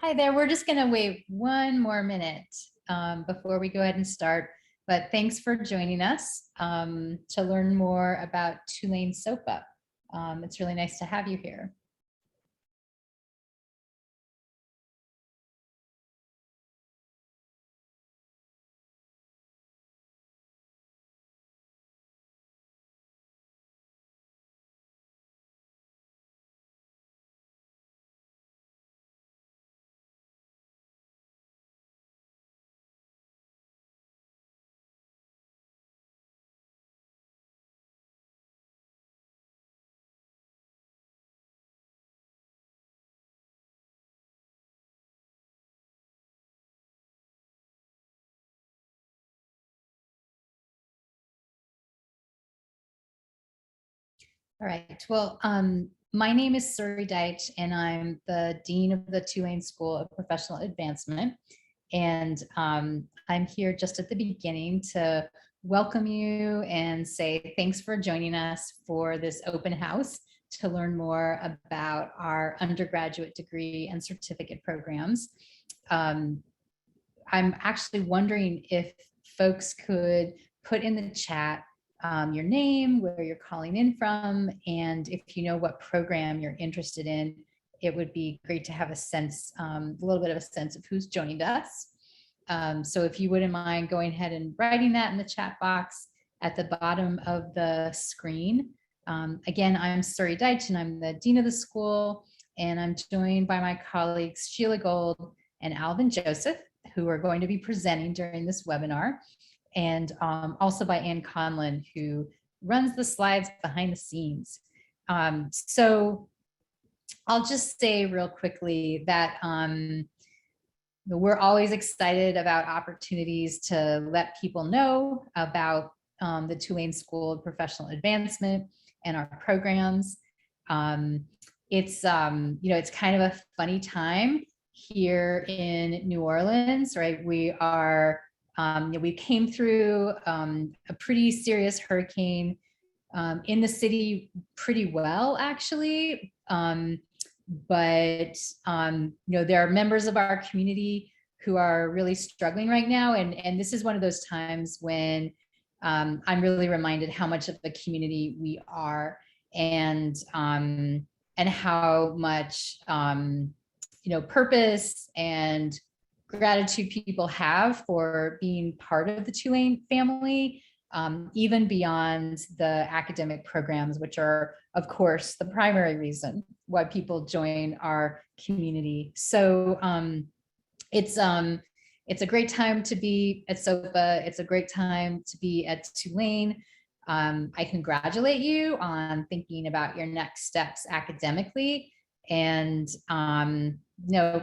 Hi there. We're just going to wait one more minute before we go ahead and start. But thanks for joining us to learn more about Tulane SoPA. It's really nice to have you here. All right. Well, my name is Suri Deitch, and I'm the Dean of the Tulane School of Professional Advancement. And I'm here just at the beginning to welcome you and say thanks for joining us for this open house to learn more about our undergraduate degree and certificate programs. I'm actually wondering if folks could put in the chat your name, where you're calling in from, and if you know what program you're interested in. It would be great to have a sense, a little bit of a sense of who's joined us. So if you wouldn't mind going ahead and writing that in the chat box at the bottom of the screen. Again, I'm Suri Deitch, and I'm the Dean of the school, and I'm joined by my colleagues Sheila Gold and Alvin Joseph, who are going to be presenting during this webinar, and also by Ann Conlon, who runs the slides behind the scenes. So I'll just say real quickly that we're always excited about opportunities to let people know about the Tulane School of Professional Advancement and our programs. It's it's kind of a funny time here in New Orleans, right? We are we came through a pretty serious hurricane in the city pretty well, actually. But there are members of our community who are really struggling right now, and this is one of those times when I'm really reminded how much of a community we are, and how much purpose and gratitude people have for being part of the Tulane family, even beyond the academic programs, which are, of course, the primary reason why people join our community. So it's a great time to be at SoPA. It's a great time to be at Tulane. I congratulate you on thinking about your next steps academically, and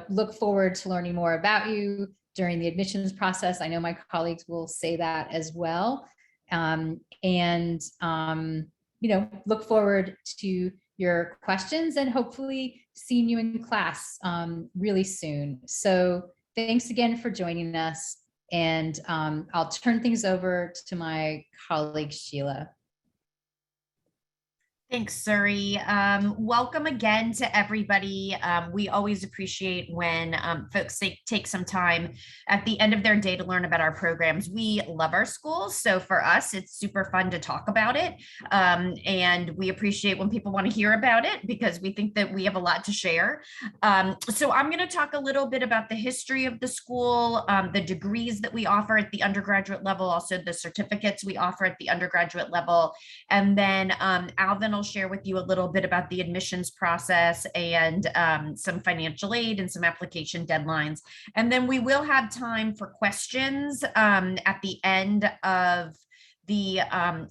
look forward to learning more about you during the admissions process. I know my colleagues will say that as well. Look forward to your questions and hopefully seeing you in class really soon. So thanks again for joining us. And I'll turn things over to my colleague, Sheila. Thanks, Suri. Welcome again to everybody. We always appreciate when folks take some time at the end of their day to learn about our programs. We love our schools, so for us, it's super fun to talk about it. And we appreciate when people want to hear about it because we think that we have a lot to share. So I'm going to talk a little bit about the history of the school, the degrees that we offer at the undergraduate level, also the certificates we offer at the undergraduate level. And then Alvin will share with you a little bit about the admissions process and some financial aid and some application deadlines. And then we will have time for questions at the end of the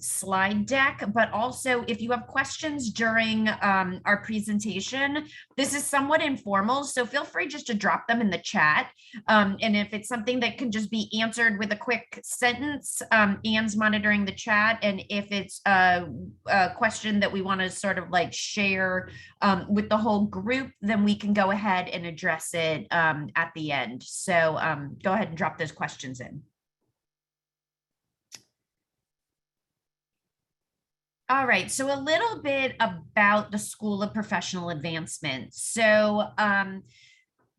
slide deck, but also if you have questions during our presentation, this is somewhat informal, so feel free just to drop them in the chat. And if it's something that can just be answered with a quick sentence, Anne's monitoring the chat. And if it's a question that we want to sort of like share with the whole group, then we can go ahead and address it at the end. So go ahead and drop those questions in. All right, so a little bit about the School of Professional Advancement. So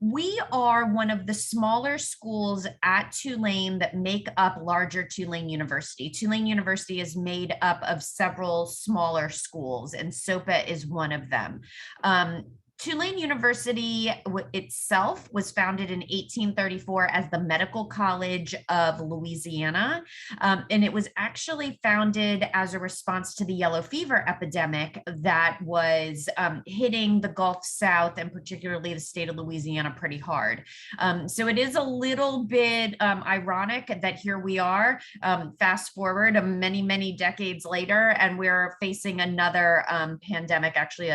We are one of the smaller schools at Tulane that make up larger Tulane University. Tulane University is made up of several smaller schools, and SoPA is one of them. Tulane University itself was founded in 1834 as the Medical College of Louisiana, and it was actually founded as a response to the yellow fever epidemic that was hitting the Gulf South and particularly the state of Louisiana pretty hard. So it is a little bit ironic that here we are, fast forward many, many decades later, and we're facing another pandemic, actually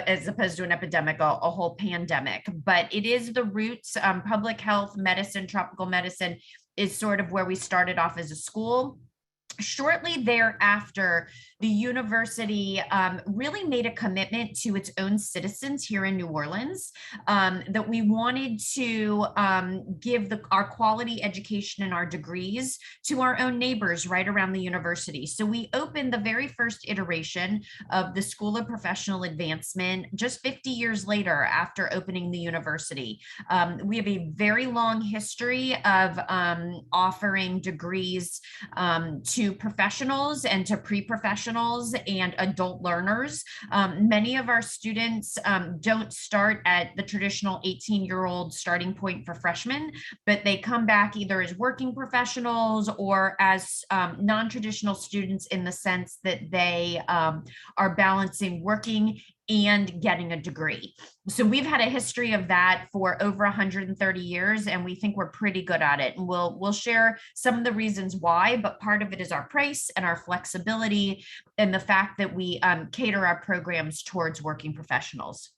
as opposed to an epidemic, a whole pandemic. But it is the roots. Public health, medicine, tropical medicine is sort of where we started off as a school. Shortly thereafter, the university really made a commitment to its own citizens here in New Orleans, that we wanted to give our quality education and our degrees to our own neighbors right around the university. So we opened the very first iteration of the School of Professional Advancement just 50 years later after opening the university. We have a very long history of offering degrees to professionals and to pre-professionals and adult learners. Many of our students don't start at the traditional 18-year-old starting point for freshmen, but they come back either as working professionals or as non-traditional students in the sense that they are balancing working and getting a degree. So we've had a history of that for over 130 years, and we think we're pretty good at it. And we'll share some of the reasons why, but part of it is our price and our flexibility and the fact that we cater our programs towards working professionals.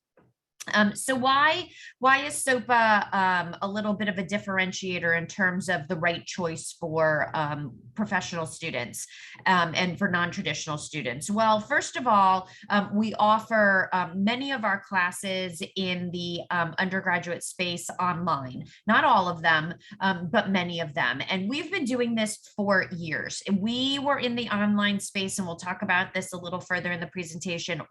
So why is SoPA a little bit of a differentiator in terms of the right choice for professional students and for non-traditional students? Well, first of all, we offer many of our classes in the undergraduate space online. Not all of them, but many of them. And we've been doing this for years. We were in the online space, and we'll talk about this a little further in the presentation,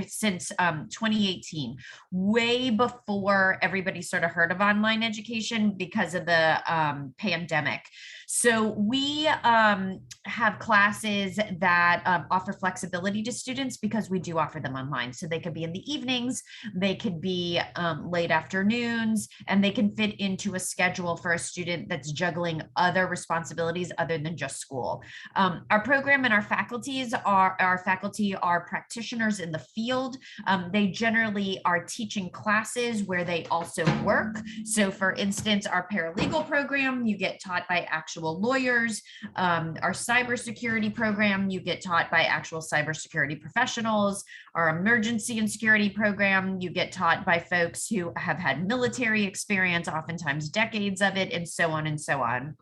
since 2018. Way before everybody sort of heard of online education because of the pandemic. So we have classes that offer flexibility to students because we do offer them online. So they could be in the evenings, they could be late afternoons, and they can fit into a schedule for a student that's juggling other responsibilities other than just school. Our program and our faculty are practitioners in the field. They generally are teaching classes where they also work. So for instance, our paralegal program, you get taught by actual lawyers. Our cybersecurity program, you get taught by actual cybersecurity professionals. Our emergency and security program, you get taught by folks who have had military experience, oftentimes decades of it, and so on and so on.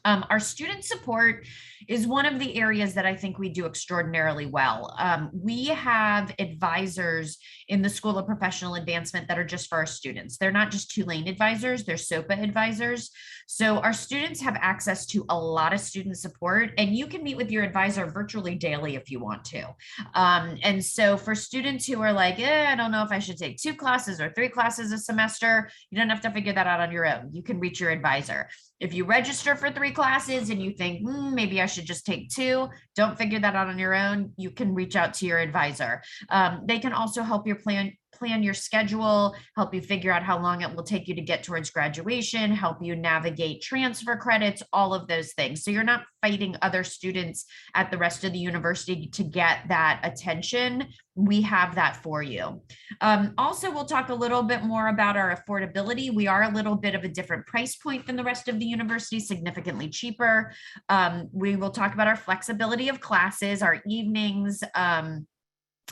Our student support is one of the areas that I think we do extraordinarily well. We have advisors in the School of Professional Advancement that are just for our students. They're not just Tulane advisors, they're SoPA advisors. So our students have access to a lot of student support, and you can meet with your advisor virtually daily if you want to. And so for students who are like, I don't know if I should take 2 classes or 3 classes a semester, you don't have to figure that out on your own. You can reach your advisor. If you register for 3 classes and you think, maybe I should just take 2, don't figure that out on your own. You can reach out to your advisor. They can also help you plan your schedule, help you figure out how long it will take you to get towards graduation, help you navigate transfer credits, all of those things. So you're not fighting other students at the rest of the university to get that attention. We have that for you. Also, we'll talk a little bit more about our affordability. We are a little bit of a different price point than the rest of the university, significantly cheaper. We will talk about our flexibility of classes, our evenings,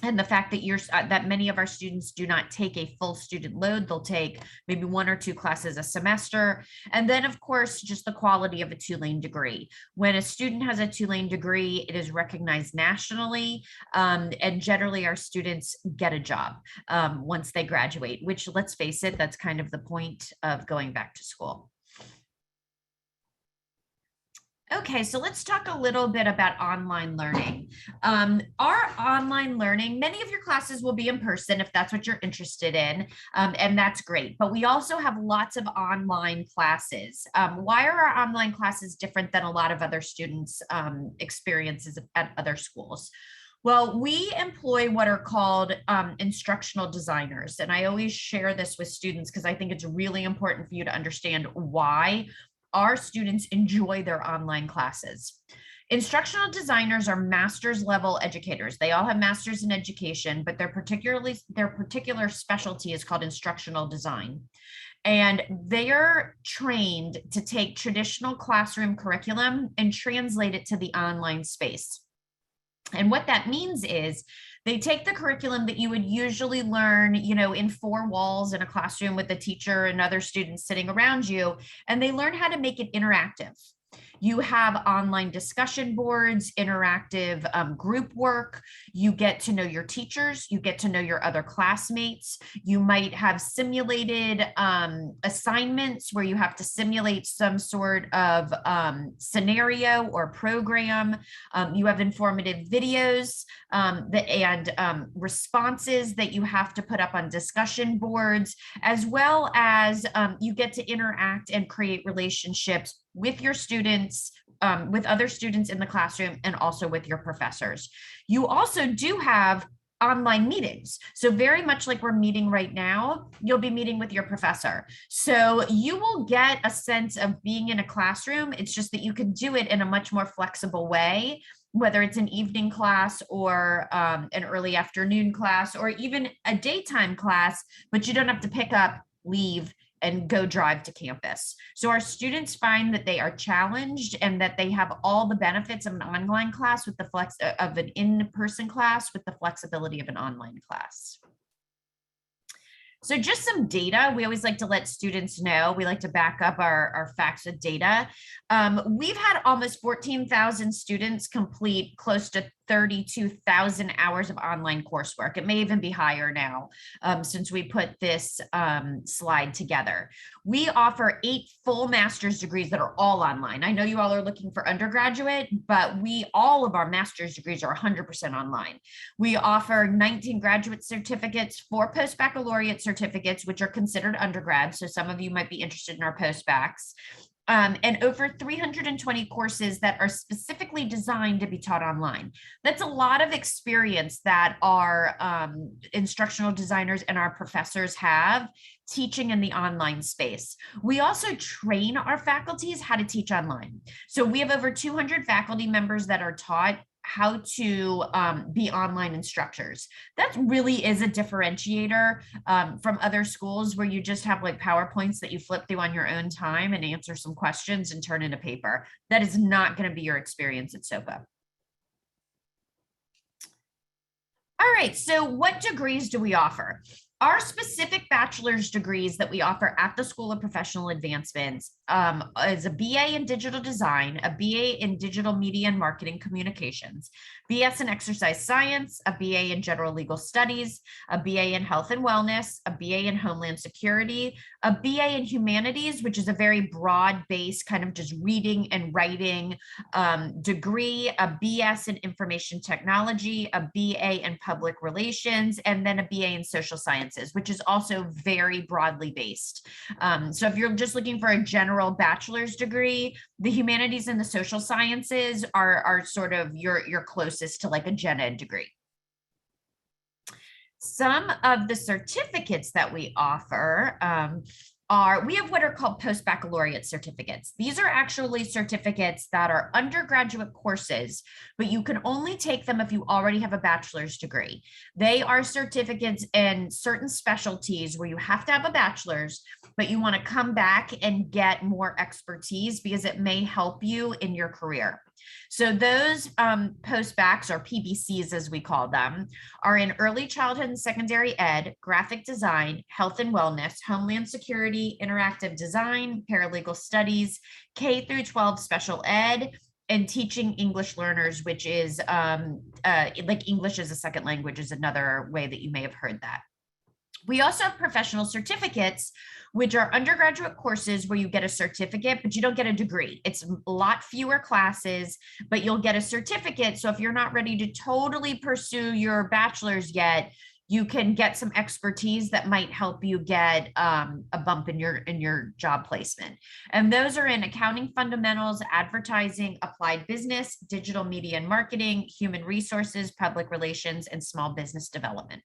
and the fact that that many of our students do not take a full student load. They'll take maybe 1 or 2 classes a semester. And then, of course, just the quality of a Tulane degree. When a student has a Tulane degree, it is recognized nationally, and generally our students get a job once they graduate, which, let's face it, that's kind of the point of going back to school. Okay, so let's talk a little bit about online learning. Our online learning, many of your classes will be in person if that's what you're interested in, and that's great. But we also have lots of online classes. Why are our online classes different than a lot of other students' experiences at other schools? Well, we employ what are called instructional designers. And I always share this with students because I think it's really important for you to understand why our students enjoy their online classes. Instructional designers are master's level educators. They all have masters in education, but their particular specialty is called instructional design. And they're trained to take traditional classroom curriculum and translate it to the online space. And what that means is they take the curriculum that you would usually learn, in four walls in a classroom with a teacher and other students sitting around you, and they learn how to make it interactive. You have online discussion boards, interactive group work. You get to know your teachers. You get to know your other classmates. You might have simulated assignments where you have to simulate some sort of scenario or program. You have informative videos and responses that you have to put up on discussion boards, as well as you get to interact and create relationships with your students, with other students in the classroom, and also with your professors. You also do have online meetings. So very much like we're meeting right now, you'll be meeting with your professor. So you will get a sense of being in a classroom. It's just that you can do it in a much more flexible way, whether it's an evening class or an early afternoon class, or even a daytime class, but you don't have to pick up, leave, and go drive to campus. So our students find that they are challenged and that they have all the benefits of an online class with the flex of an in-person class with the flexibility of an online class. So just some data, we always like to let students know, we like to back up our facts with data. We've had almost 14,000 students complete close to 32,000 hours of online coursework. It may even be higher now since we put this slide together. We offer 8 full master's degrees that are all online. I know you all are looking for undergraduate, but all of our master's degrees are 100% online. We offer 19 graduate certificates, 4 post-baccalaureate certificates, which are considered undergrad. So some of you might be interested in our post-bacs. And over 320 courses that are specifically designed to be taught online. That's a lot of experience that our instructional designers and our professors have teaching in the online space. We also train our faculties how to teach online. So we have over 200 faculty members that are taught how to be online instructors. That really is a differentiator from other schools where you just have like PowerPoints that you flip through on your own time and answer some questions and turn in a paper. That is not going to be your experience at SoPA. All right, so what degrees do we offer? Our specific bachelor's degrees that we offer at the School of Professional Advancements is a BA in Digital Design, a BA in Digital Media and Marketing Communications, BS in Exercise Science, a BA in General Legal Studies, a BA in Health and Wellness, a BA in Homeland Security, a BA in Humanities, which is a very broad-based kind of just reading and writing degree, a BS in Information Technology, a BA in Public Relations, and then a BA in Social Sciences, which is also very broadly based. So if you're just looking for a general bachelor's degree, the humanities and the social sciences are sort of your closest to like a gen ed degree. Some of the certificates that we offer we have what are called post-baccalaureate certificates. These are actually certificates that are undergraduate courses, but you can only take them if you already have a bachelor's degree. They are certificates in certain specialties where you have to have a bachelor's, but you want to come back and get more expertise because it may help you in your career. So those post-bacs, or PBCs as we call them, are in early childhood and secondary ed, graphic design, health and wellness, homeland security, interactive design, paralegal studies, K through 12 special ed, and teaching English learners, which is like English as a second language is another way that you may have heard that. We also have professional certificates, which are undergraduate courses where you get a certificate, but you don't get a degree. It's a lot fewer classes, but you'll get a certificate. So if you're not ready to totally pursue your bachelor's yet, you can get some expertise that might help you get a bump in your job placement. And those are in accounting fundamentals, advertising, applied business, digital media and marketing, human resources, public relations, and small business development.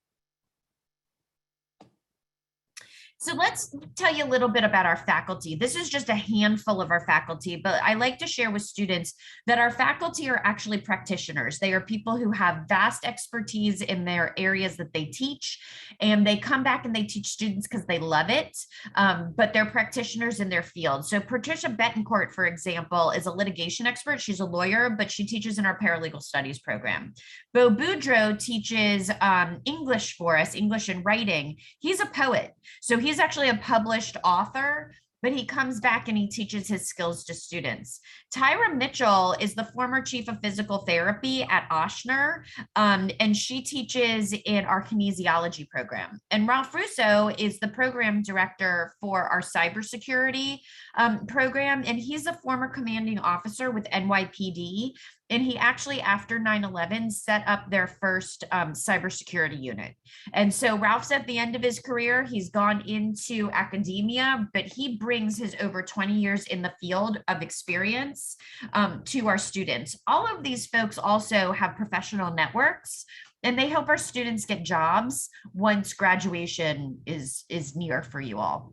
So let's tell you a little bit about our faculty. This is just a handful of our faculty, but I like to share with students that our faculty are actually practitioners. They are people who have vast expertise in their areas that they teach, and they come back and they teach students because they love it, but they're practitioners in their field. So Patricia Betancourt, for example, is a litigation expert. She's a lawyer, but she teaches in our paralegal studies program. Bo Boudreau teaches English for us, English and writing. He's a poet. So he's actually a published author, but he comes back and he teaches his skills to students. Tyra Mitchell is the former chief of physical therapy at Ochsner, and she teaches in our kinesiology program. And Ralph Russo is the program director for our cybersecurity program, and he's a former commanding officer with NYPD. And he actually, after 9/11, set up their first cybersecurity unit. And so Ralph's at the end of his career. He's gone into academia, but he brings his over 20 years in the field of experience to our students. All of these folks also have professional networks, and they help our students get jobs once graduation is near for you all.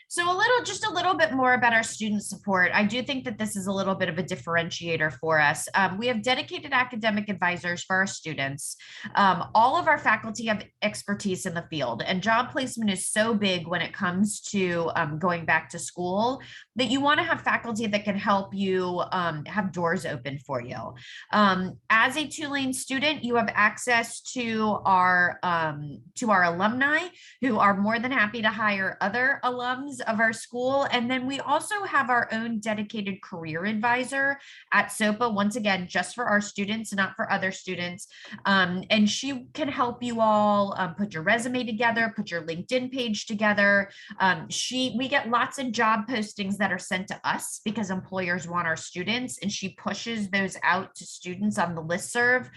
So just a little bit more about our student support. I do think that this is a little bit of a differentiator for us. We have dedicated academic advisors for our students. All of our faculty have expertise in the field, and job placement is so big when it comes to going back to school that you want to have faculty that can help you have doors open for you. As a Tulane student, you have access to our alumni, who are more than happy to hire other alums of our school. And then we also have our own dedicated career advisor at SoPA, once again, just for our students, not for other students. And she can help you all put your resume together, put your LinkedIn page together. We get lots of job postings that are sent to us because employers want our students, and she pushes those out to students on the listserv.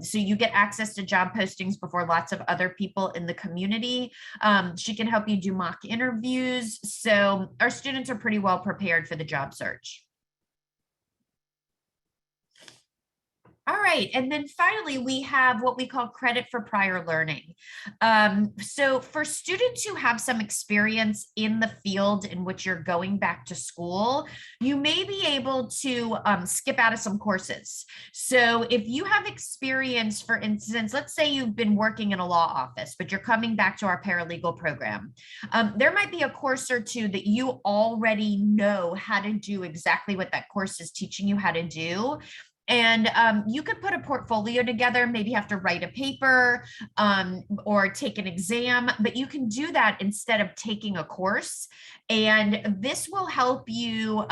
So you get access to job postings before lots of other people in the community. She can help you do mock interviews. So our students are pretty well prepared for the job search. All right, and then finally, we have what we call credit for prior learning. So for students who have some experience in the field in which you're going back to school, you may be able to skip out of some courses. So if you have experience, for instance, let's say you've been working in a law office, but you're coming back to our paralegal program, there might be a course or two that you already know how to do exactly what that course is teaching you how to do. And you could put a portfolio together, maybe have to write a paper or take an exam, but you can do that instead of taking a course. And this will help you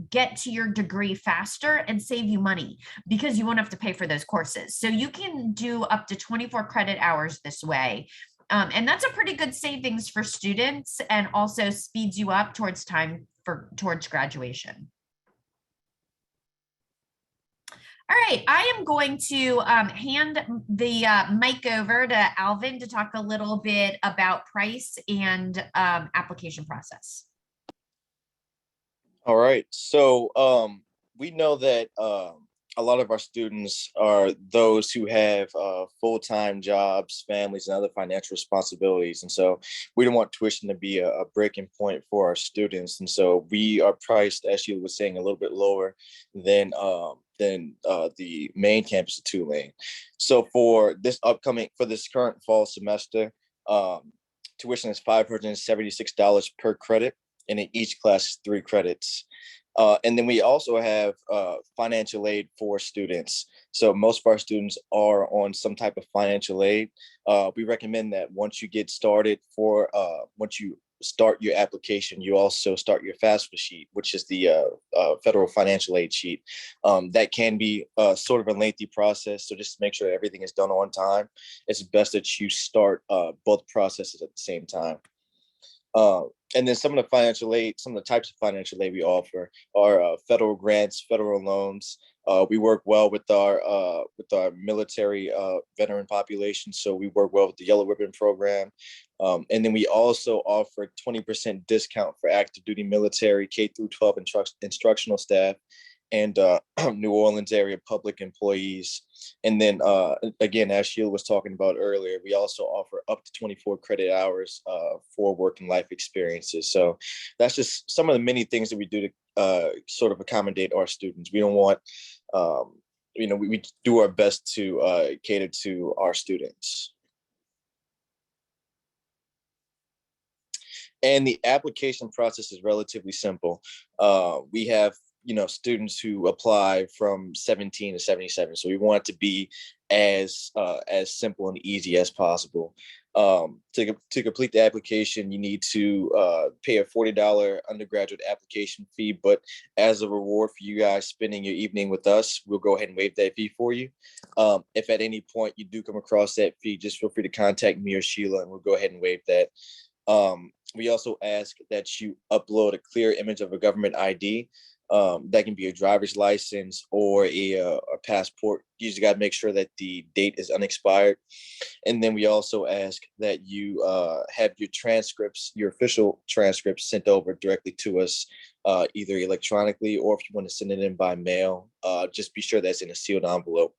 get to your degree faster and save you money because you won't have to pay for those courses. So you can do up to 24 credit hours this way. And that's a pretty good savings for students, and also speeds you up towards graduation. All right, I am going to hand the mic over to Alvin to talk a little bit about price and application process. All right, so we know that a lot of our students are those who have full-time jobs, families, and other financial responsibilities. And so we don't want tuition to be a breaking point for our students. And so we are priced, as Sheila was saying, a little bit lower than the main campus of Tulane. So for this current fall semester, tuition is $576 per credit, and in each class is 3 credits. And then we also have financial aid for students. So most of our students are on some type of financial aid. We recommend that once you get started once you start your application, you also start your FAFSA sheet, which is the federal financial aid sheet. That can be sort of a lengthy process. So just to make sure everything is done on time, it's best that you start both processes at the same time. And then some of the types of financial aid we offer are federal grants, federal loans. We work well with our military veteran population. So we work well with the Yellow Ribbon program. And then we also offer 20% discount for active duty military, K through 12 instructional staff, and New Orleans area public employees. And then again, as Sheila was talking about earlier, we also offer up to 24 credit hours for work and life experiences. So that's just some of the many things that we do to sort of accommodate our students. We don't want, we do our best to cater to our students. And the application process is relatively simple. We have students who apply from 17 to 77. So we want it to be as simple and easy as possible. To complete the application, you need to pay a $40 undergraduate application fee, but as a reward for you guys spending your evening with us, we'll go ahead and waive that fee for you. If at any point you do come across that fee, just feel free to contact me or Sheila, and we'll go ahead and waive that. We also ask that you upload a clear image of a government ID. That can be a driver's license or a passport. You just got to make sure that the date is unexpired. And then we also ask that you have your transcripts, your official transcripts, sent over directly to us, either electronically or if you want to send it in by mail, just be sure that's in a sealed envelope.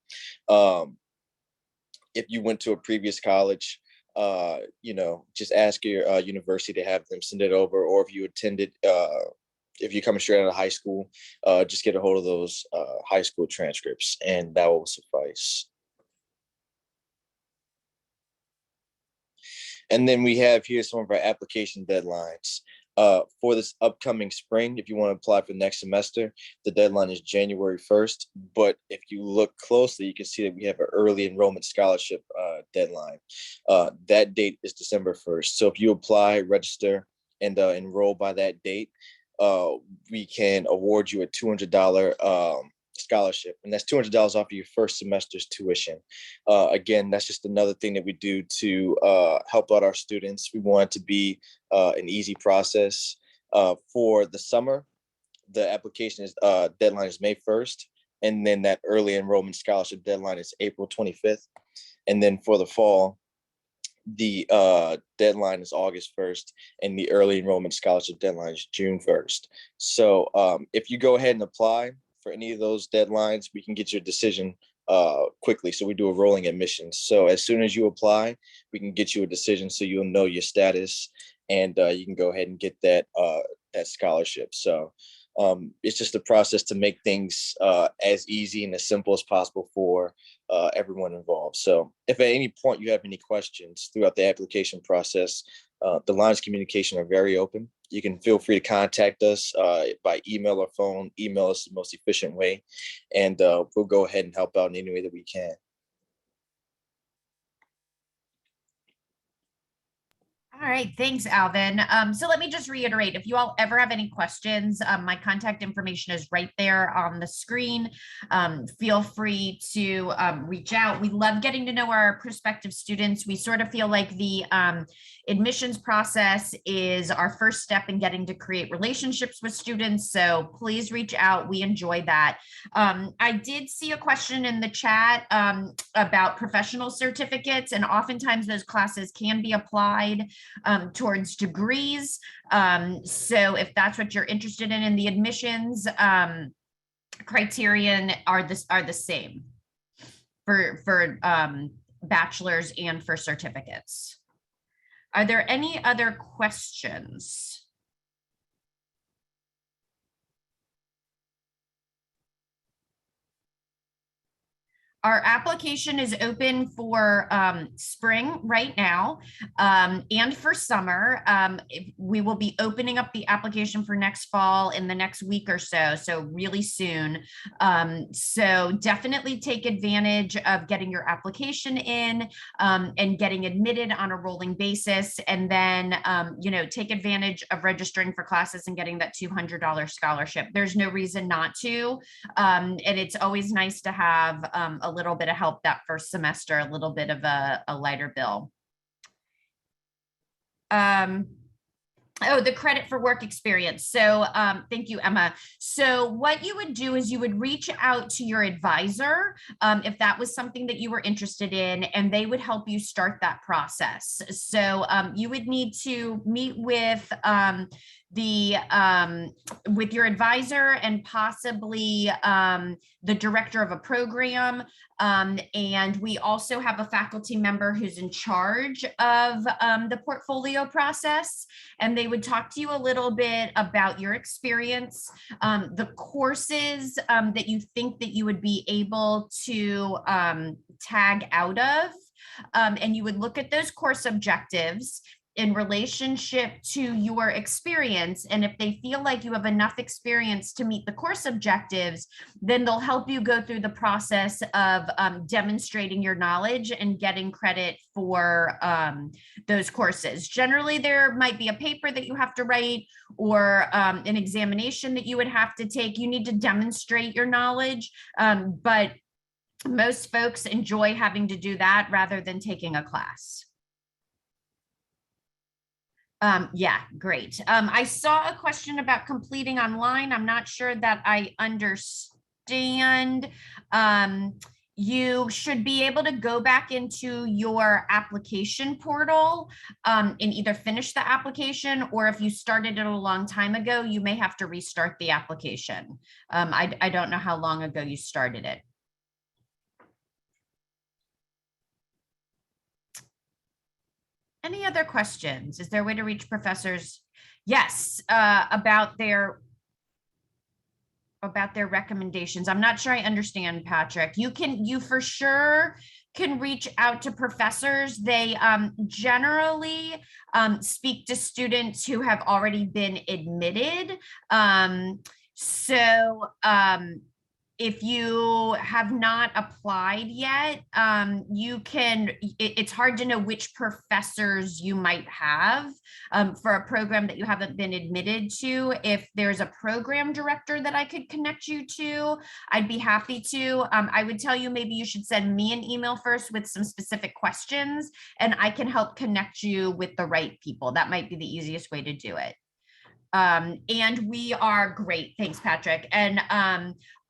If you went to a previous college, just ask your university to have them send it over, or if you attended if you're coming straight out of high school, just get a hold of those high school transcripts, and that will suffice. And then we have here some of our application deadlines. For this upcoming spring, if you want to apply for next semester, the deadline is January 1st. But if you look closely, you can see that we have an early enrollment scholarship deadline. That date is December 1st. So if you apply, register, and enroll by that date, we can award you a $200 scholarship, and that's $200 off of your first semester's tuition. Again, that's just another thing that we do to help out our students. We want it to be an easy process. For the summer, the application deadline is May 1st, and then that early enrollment scholarship deadline is April 25th. And then for the fall, the deadline is August 1st, and the early enrollment scholarship deadline is June 1st. So if you go ahead and apply for any of those deadlines, we can get your decision quickly. So we do a rolling admissions. So as soon as you apply, we can get you a decision so you'll know your status, and you can go ahead and get that scholarship. So it's just a process to make things as easy and as simple as possible for everyone involved. So if at any point you have any questions throughout the application process, the lines of communication are very open. You can feel free to contact us by email or phone. Email is the most efficient way, and we'll go ahead and help out in any way that we can. All right, thanks, Alvin. So let me just reiterate, if you all ever have any questions, my contact information is right there on the screen. Feel free to reach out. We love getting to know our prospective students. We sort of feel like the admissions process is our first step in getting to create relationships with students. So please reach out. We enjoy that. I did see a question in the chat about professional certificates, and oftentimes those classes can be applied towards degrees. So if that's what you're interested in the admissions criterion are the same for bachelor's and for certificates. Are there any other questions? Our application is open for spring right now and for summer. We will be opening up the application for next fall in the next week or so, so really soon. So definitely take advantage of getting your application in and getting admitted on a rolling basis. And then, take advantage of registering for classes and getting that $200 scholarship. There's no reason not to. And it's always nice to have a little bit of help that first semester, a little bit of a lighter bill. Oh, the credit for work experience. So thank you, Emma. So what you would do is you would reach out to your advisor if that was something that you were interested in, and they would help you start that process. So you would need to meet with with your advisor and possibly the director of a program. And we also have a faculty member who's in charge of the portfolio process. And they would talk to you a little bit about your experience, the courses that you think that you would be able to tag out of. And you would look at those course objectives in relationship to your experience. And if they feel like you have enough experience to meet the course objectives, then they'll help you go through the process of demonstrating your knowledge and getting credit for those courses. Generally, there might be a paper that you have to write or an examination that you would have to take. You need to demonstrate your knowledge, but most folks enjoy having to do that rather than taking a class. Yeah, great. I saw a question about completing online. I'm not sure that I understand. You should be able to go back into your application portal and either finish the application, or if you started it a long time ago, you may have to restart the application. I don't know how long ago you started it. Any other questions? Is there a way to reach professors? Yes, about their recommendations. I'm not sure I understand, Patrick. You for sure can reach out to professors. They generally speak to students who have already been admitted. If you have not applied yet, it's hard to know which professors you might have for a program that you haven't been admitted to. If there's a program director that I could connect you to, I'd be happy to. I would tell you maybe you should send me an email first with some specific questions, and I can help connect you with the right people. That might be the easiest way to do it. And we are great. Thanks, Patrick. And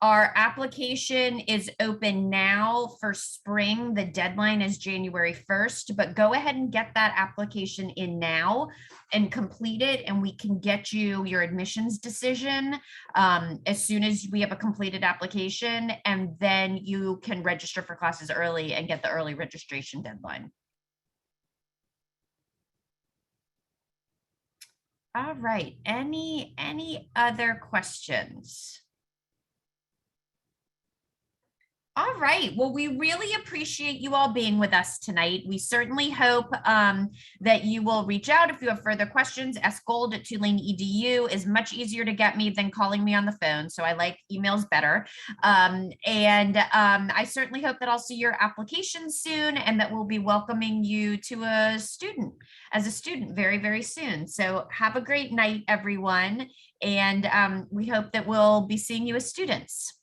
our application is open now for spring. The deadline is January 1st, but go ahead and get that application in now and complete it, and we can get you your admissions decision as soon as we have a completed application, and then you can register for classes early and get the early registration deadline. All right, any other questions? All right, well, we really appreciate you all being with us tonight. We certainly hope that you will reach out if you have further questions. sgold@tulane.edu is much easier to get me than calling me on the phone, so I like emails better. I certainly hope that I'll see your application soon and that we'll be welcoming you to as a student very, very soon. So have a great night, everyone, and we hope that we'll be seeing you as students.